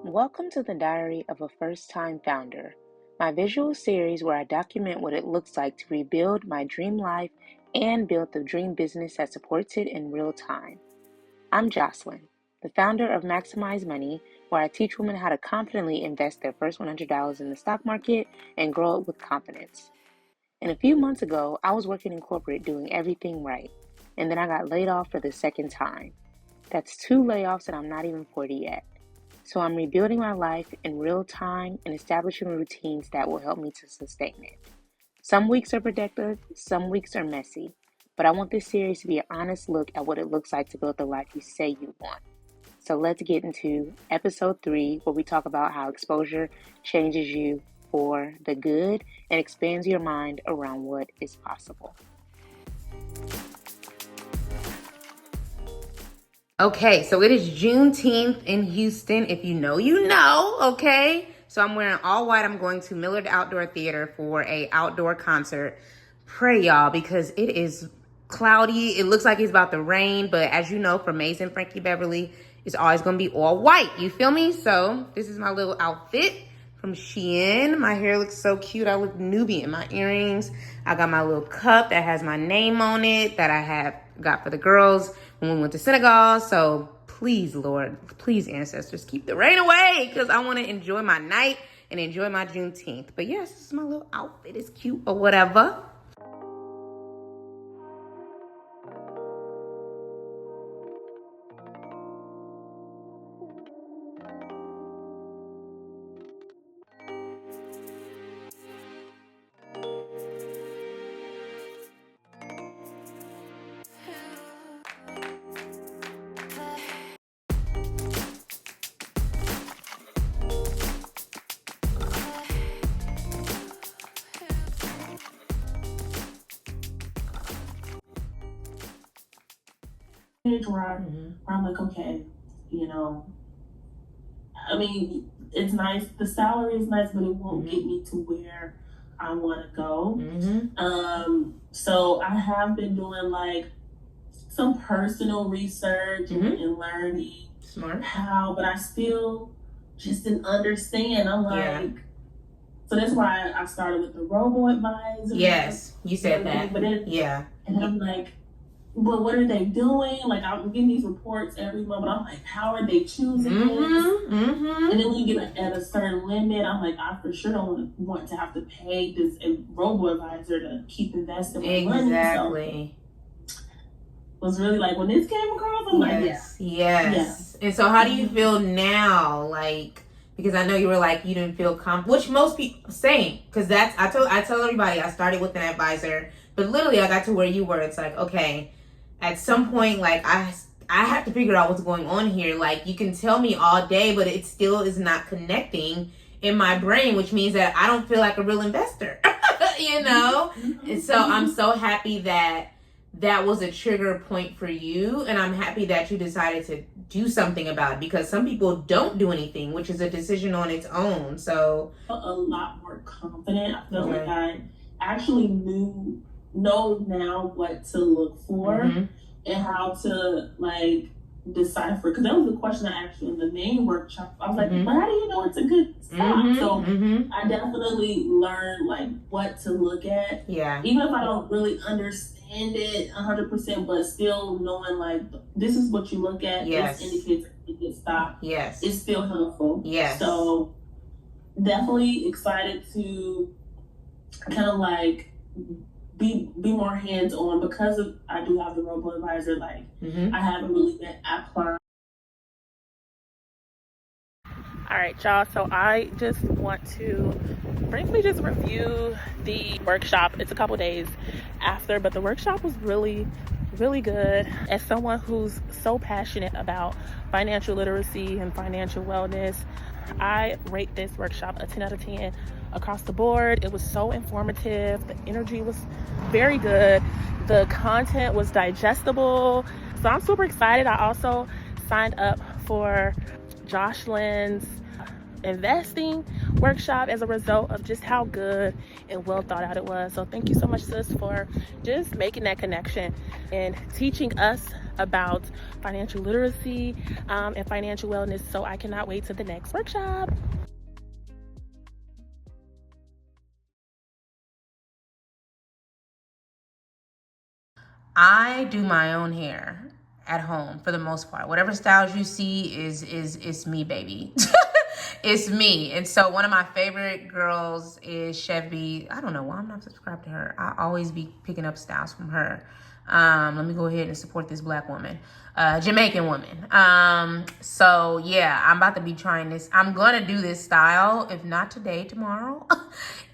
Welcome to the Diary of a First-Time Founder, my visual series where I document what it looks like to rebuild my dream life and build the dream business that supports it in real time. I'm Jocelyn, the founder of Maximize Money, where I teach women how to confidently invest their first $100 in the stock market and grow it with confidence. And a few months ago, I was working in corporate doing everything right, and then I got laid off for the second time. That's 2 layoffs and I'm not even 40 yet. So I'm rebuilding my life in real time and establishing routines that will help me to sustain it. Some weeks are productive, some weeks are messy, but I want this series to be an honest look at what it looks like to build the life you say you want. So let's get into episode 3, where we talk about how exposure changes you for the good and expands your mind around what is possible. Okay, so it is Juneteenth in Houston. If you know, you know, okay? So I'm wearing all white. I'm going to Millard Outdoor Theater for a outdoor concert. Pray, y'all, because it is cloudy. It looks like it's about to rain, but as you know, from Mason Frankie Beverly, it's always going to be all white. You feel me? So this is my little outfit from Shein. My hair looks so cute. I look Nubian. My earrings. I got my little cup that has my name on it that I got for the girls when we went to Senegal. So please, Lord, please, ancestors, keep the rain away, because I want to enjoy my night and enjoy my Juneteenth. But yes, this is my little outfit. It's cute or whatever. Where I'm like, okay, I mean, it's nice. The salary is nice, but it won't get me to where I want to go. So I have been doing like some personal research and learning how, but I still just didn't understand. I'm like, so that's why I started with the robo-advisor. Yes, you said that. And I'm like, but what are they doing? Like, I'm getting these reports every month, but I'm like, how are they choosing this? And then when you get at a certain limit, I'm like, I for sure don't want to have to pay this robo-advisor to keep investing my money. Exactly. So it was really like, when this came across, I'm like, yes. And so how do you feel now? Like, because I know you were like, you didn't feel which most people, same. Because I tell everybody, I started with an advisor, but literally I got to where you were. It's like, okay, at some point, like, I have to figure out what's going on here. Like, you can tell me all day, but it still is not connecting in my brain, which means that I don't feel like a real investor, you know? And so I'm so happy that was a trigger point for you. And I'm happy that you decided to do something about it, because some people don't do anything, which is a decision on its own. So a lot more confident. I feel like I actually know now what to look for and how to like decipher, because that was the question I asked you in the main workshop. I was like, but how do you know it's a good stock? So I definitely learned like what to look at, even if I don't really understand it 100%, but still knowing like, this is what you look at, this indicates a good stock, it's still helpful. So definitely excited to kind of like be more hands-on, because I do have the robo-advisor. Like, I haven't really been applying. All right, y'all, so I just want to briefly just review the workshop. It's a couple days after, but the workshop was really, really good. As someone who's so passionate about financial literacy and financial wellness, I rate this workshop a 10 out of 10 across the board. It was so informative. The energy was very good. The content was digestible. So I'm super excited. I also signed up for Jocelyn's investing workshop as a result of just how good and well thought out it was. So thank you so much, sis, for just making that connection and teaching us about financial literacy and financial wellness. So I cannot wait to the next workshop. I do my own hair at home for the most part. Whatever styles you see is me, baby. It's me. And so one of my favorite girls is Chevy. I don't know why I'm not subscribed to her. I always be picking up styles from her. Let me go ahead and support this black woman, Jamaican woman. So yeah, I'm about to be trying this. I'm gonna do this style, if not today, tomorrow.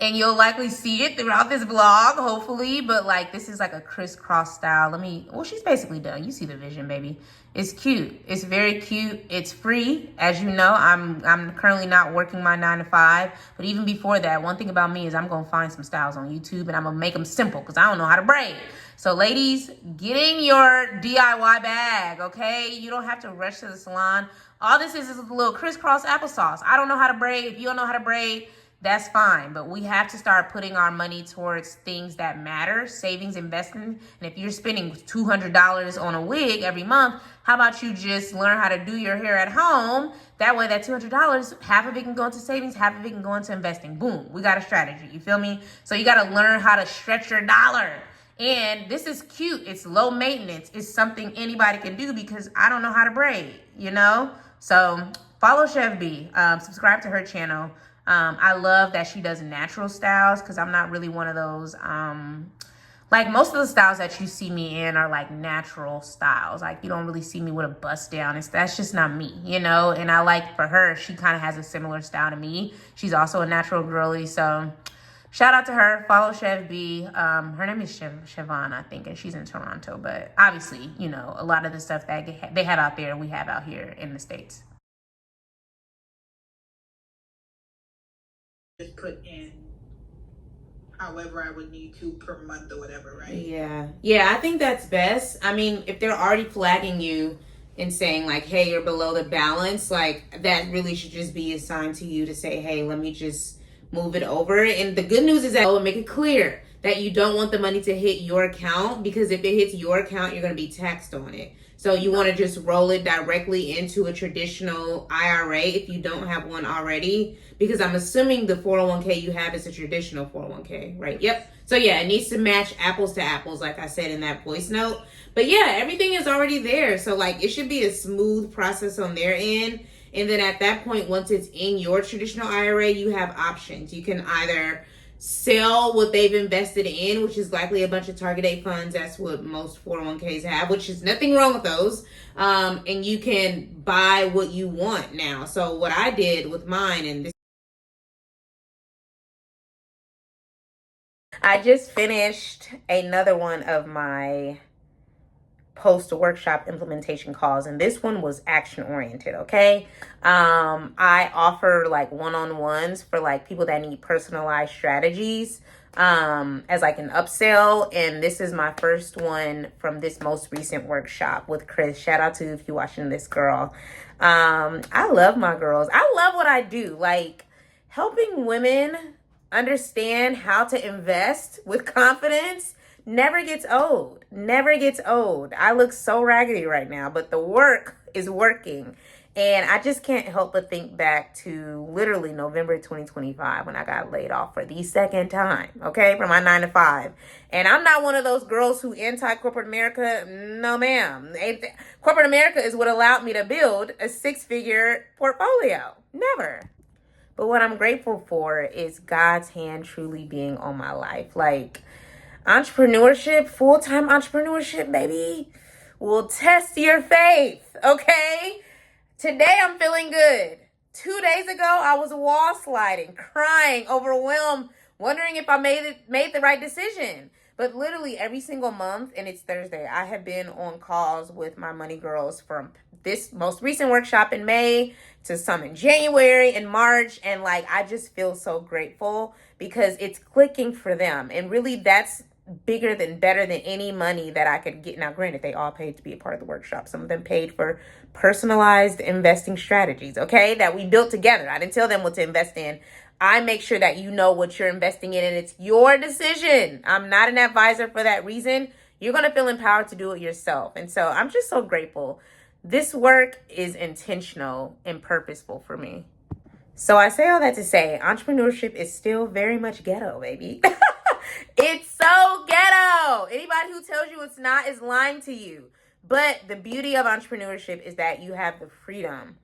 And you'll likely see it throughout this vlog, hopefully. But like, this is like a crisscross style. Well, she's basically done. You see the vision, baby. It's cute. It's very cute. It's free. As you know, I'm currently not working my 9 to 5. But even before that, one thing about me is I'm going to find some styles on YouTube and I'm going to make them simple because I don't know how to braid. So ladies, get in your DIY bag, okay? You don't have to rush to the salon. All this is a little crisscross applesauce. I don't know how to braid. If you don't know how to braid, that's fine. But we have to start putting our money towards things that matter, savings, investing. And if you're spending $200 on a wig every month, how about you just learn how to do your hair at home? That way that $200, half of it can go into savings, half of it can go into investing. Boom, we got a strategy, you feel me? So you gotta learn how to stretch your dollar. And this is cute, it's low maintenance. It's something anybody can do because I don't know how to braid, you know? So follow Chef B, subscribe to her channel. I love that she does natural styles because I'm not really one of those, like most of the styles that you see me in are like natural styles. Like you don't really see me with a bust down. That's just not me, you know? And I like for her, she kind of has a similar style to me. She's also a natural girly. So shout out to her, follow Chef B. Her name is Siobhan, I think, and she's in Toronto. But obviously, you know, a lot of the stuff that they have out there, we have out here in the States. Just put in however I would need to per month or whatever, right? Yeah, I think that's best. I mean, if they're already flagging you and saying like, hey, you're below the balance, like that really should just be a sign to you to say, hey, let me just move it over. And the good news is that I'll make it clear that you don't want the money to hit your account, because if it hits your account, you're going to be taxed on it. So you want to just roll it directly into a traditional IRA if you don't have one already, because I'm assuming the 401k you have is a traditional 401k, right? Yep. So yeah, it needs to match apples to apples, like I said in that voice note. But yeah, everything is already there. So like it should be a smooth process on their end. And then at that point, once it's in your traditional IRA, you have options. You can either sell what they've invested in, which is likely a bunch of target date funds. That's what most 401ks have, which is nothing wrong with those. And you can buy what you want now. So what I did with mine, and this, I just finished another one of my post-workshop implementation calls, and this one was action oriented. Okay, I offer like one-on-ones for like people that need personalized strategies as like an upsell, and this is my first one from this most recent workshop with Chris. Shout out to if you're watching this, girl. I love my girls. I love what I do, like helping women understand how to invest with confidence. Never gets old. Never gets old. I look so raggedy right now, but the work is working. And I just can't help but think back to literally November 2025 when I got laid off for the second time, okay, for my 9 to 5. And I'm not one of those girls who anti-corporate America. No, ma'am. Corporate America is what allowed me to build a 6-figure portfolio. Never. But what I'm grateful for is God's hand truly being on my life. Like, entrepreneurship, full-time entrepreneurship, baby, will test your faith, okay? Today, I'm feeling good. 2 days ago, I was wall sliding, crying, overwhelmed, wondering if I made the right decision. But literally every single month, and it's Thursday, I have been on calls with my money girls from this most recent workshop in May to some in January and March. And like, I just feel so grateful because it's clicking for them. And really that's better than any money that I could get. Now, granted, they all paid to be a part of the workshop. Some of them paid for personalized investing strategies, okay, that we built together. I didn't tell them what to invest in. I make sure that you know what you're investing in and it's your decision. I'm not an advisor for that reason. You're going to feel empowered to do it yourself. And so I'm just so grateful. This work is intentional and purposeful for me. So I say all that to say, entrepreneurship is still very much ghetto, baby. It's so ghetto. Anybody who tells you it's not is lying to you. But the beauty of entrepreneurship is that you have the freedom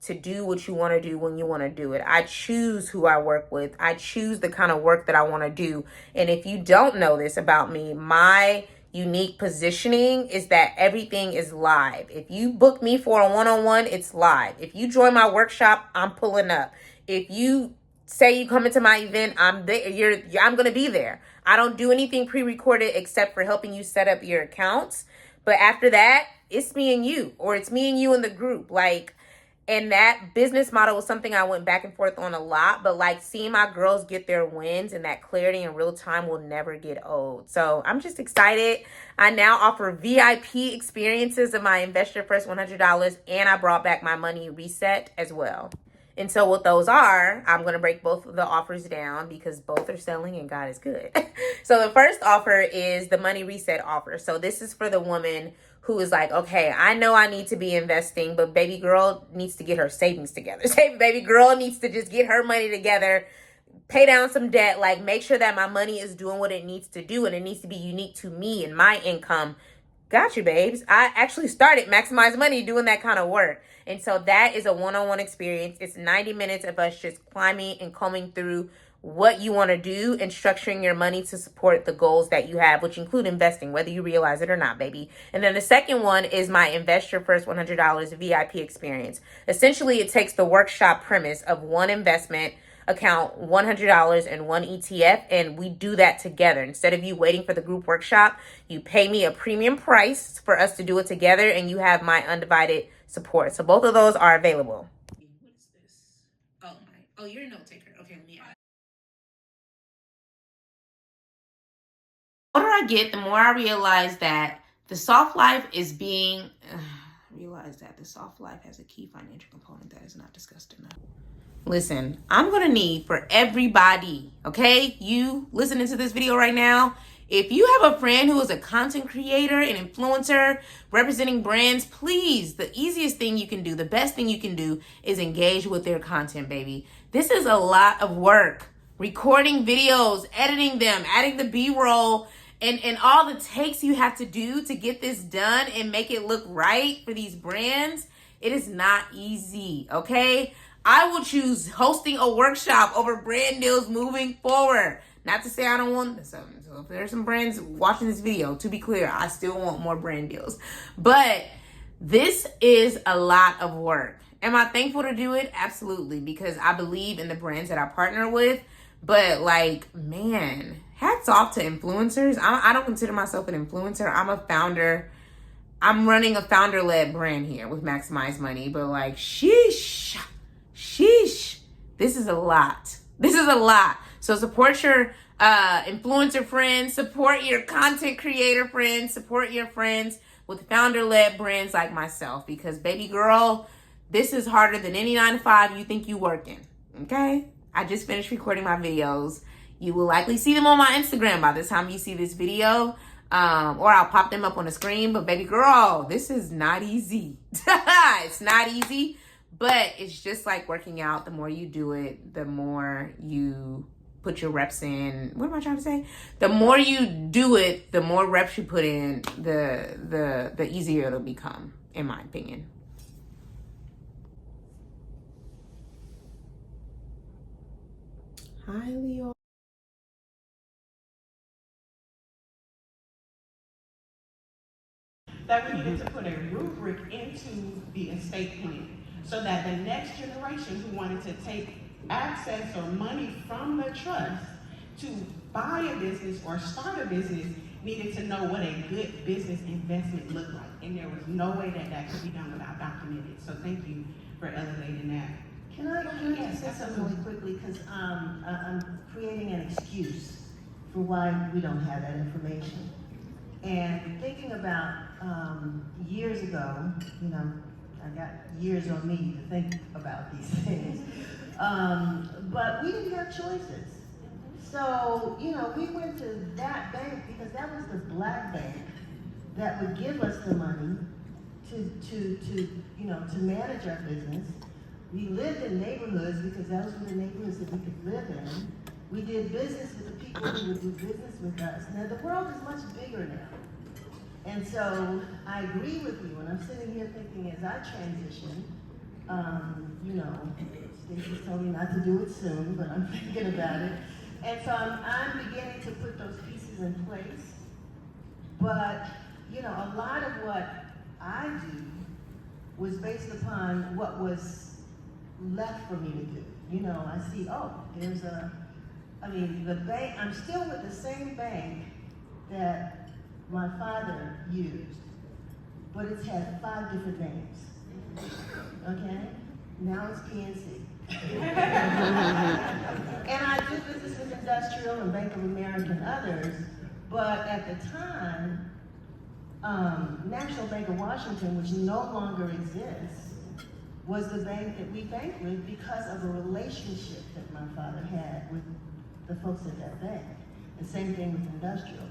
to do what you want to do when you want to do it. I choose who I work with. I choose the kind of work that I want to do. And if you don't know this about me, my unique positioning is that everything is live. If you book me for a one-on-one, it's live. If you join my workshop, I'm pulling up. If you say you come into my event, I'm there. I'm going to be there. I don't do anything pre-recorded except for helping you set up your accounts. But after that, it's me and you, or it's me and you in the group. Like, and that business model was something I went back and forth on a lot, but like seeing my girls get their wins and that clarity in real time will never get old. So I'm just excited. I now offer VIP experiences of my Investor First $100, and I brought back my money reset as well. And so what those are, I'm going to break both of the offers down because both are selling and God is good. So the first offer is the money reset offer. So this is for the woman who is like, okay, I know I need to be investing, but baby girl needs to get her savings together. Baby girl needs to just get her money together, pay down some debt, like make sure that my money is doing what it needs to do and it needs to be unique to me and my income. Got you, babes. I actually started Maximize Money doing that kind of work. And so that is a one-on-one experience. It's 90 minutes of us just climbing and combing through what you want to do and structuring your money to support the goals that you have, which include investing, whether you realize it or not, baby. And then the second one is my Invest Your First $100 VIP experience. Essentially, it takes the workshop premise of one investment account, $100 and one ETF, and we do that together. Instead of you waiting for the group workshop, you pay me a premium price for us to do it together, and you have my undivided support. So both of those are available. What is this? Oh, you're a note taker. Okay, let me add. The older I get, the more I realize that the soft life is being realize that the soft life has a key financial component that is not discussed enough. Listen, I'm going to need for everybody, okay, you listening to this video right now, if you have a friend who is a content creator, an influencer, representing brands, please, the easiest thing you can do, the best thing you can do is engage with their content, baby. This is a lot of work. Recording videos, editing them, adding the B-roll, and all the takes you have to do to get this done and make it look right for these brands. It is not easy, okay? I will choose hosting a workshop over brand deals moving forward. Not to say I don't want some. So if there's some brands watching this video, to be clear, I still want more brand deals. But this is a lot of work. Am I thankful to do it? Absolutely, because I believe in the brands that I partner with. But like, man, hats off to influencers. I don't consider myself an influencer. I'm a founder. I'm running a founder-led brand here with Maximize Money. But like, sheesh. This is a lot. So support your influencer friends, support your content creator friends, support your friends with founder-led brands like myself, because baby girl, this is harder than any 9-to-5 you think you working, okay? I just finished recording my videos. You will likely see them on my Instagram by the time you see this video, or I'll pop them up on the screen. But baby girl, this is not easy. It's not easy. But it's just like working out. The more you do it, the more you put your reps in. What am I trying to say? The more you do it, the more reps you put in, the easier it'll become, in my opinion. Hi, Leo. That we needed to put a rubric into the estate plan so that the next generation who wanted to take access or money from the trust to buy a business or start a business needed to know what a good business investment looked like. And there was no way that that could be done without documenting. So thank you for elevating that. Can I just say something really quickly? Because I'm creating an excuse for why we don't have that information. And thinking about years ago, you know, I got years on me to think about these things. But we didn't have choices. So, you know, we went to that bank because that was the black bank that would give us the money to manage our business. We lived in neighborhoods because those were the neighborhoods that we could live in. We did business with the people who would do business with us. Now, the world is much bigger now. And so I agree with you, and I'm sitting here thinking as I transition, Stacey told me not to do it soon, but I'm thinking about it. And so I'm beginning to put those pieces in place. But, a lot of what I do was based upon what was left for me to do. I see, the bank, I'm still with the same bank that my father used, but it's had 5 different names. Okay? Now it's PNC. And I do business with Industrial and Bank of America and others, but at the time, National Bank of Washington, which no longer exists, was the bank that we banked with because of a relationship that my father had with the folks at that bank. The same thing with Industrial.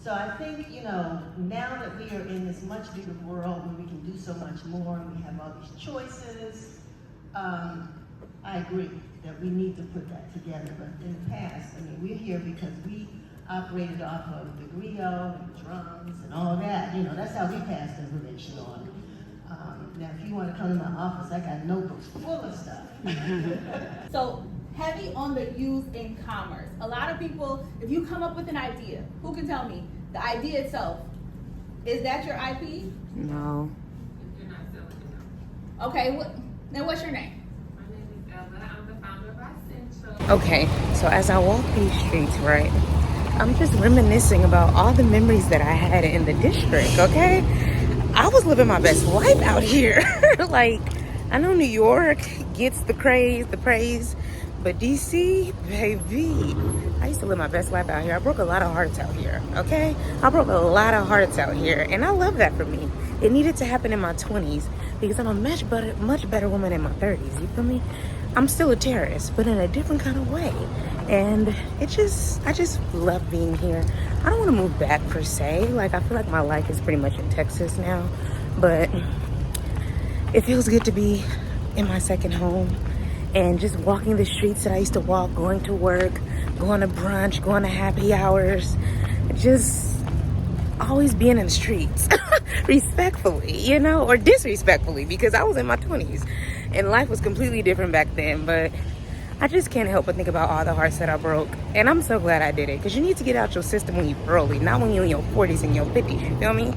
So I think, now that we are in this much bigger world where we can do so much more and we have all these choices, I agree that we need to put that together. But in the past, we're here because we operated off of the griot and drums and all that. That's how we passed information on. Now, if you want to come to my office, I got notebooks full of stuff. So, heavy on the use in commerce. A lot of people, if you come up with an idea, who can tell me the idea itself? Is that your IP? No. You're not selling it, no. Okay, now what's your name? My name is Ella. I'm the founder of Essential. Okay, so as I walk these streets, right, I'm just reminiscing about all the memories that I had in the district, okay? I was living my best life out here. Like, I know New York gets the praise, but DC, baby, I used to live my best life out here. I broke a lot of hearts out here, okay? I broke a lot of hearts out here, and I love that for me. It needed to happen in my 20s because I'm a much better woman in my 30s, you feel me? I'm still a terrorist, but in a different kind of way. And I just love being here. I don't want to move back per se. Like, I feel like my life is pretty much in Texas now, but it feels good to be in my second home and just walking the streets that I used to walk, going to work, going to brunch, going to happy hours, just always being in the streets, respectfully, or disrespectfully, because I was in my 20s and life was completely different back then. But I just can't help but think about all the hearts that I broke, and I'm so glad I did it, because you need to get out your system when you're early, not when you're in your 40s and your 50s, you feel me?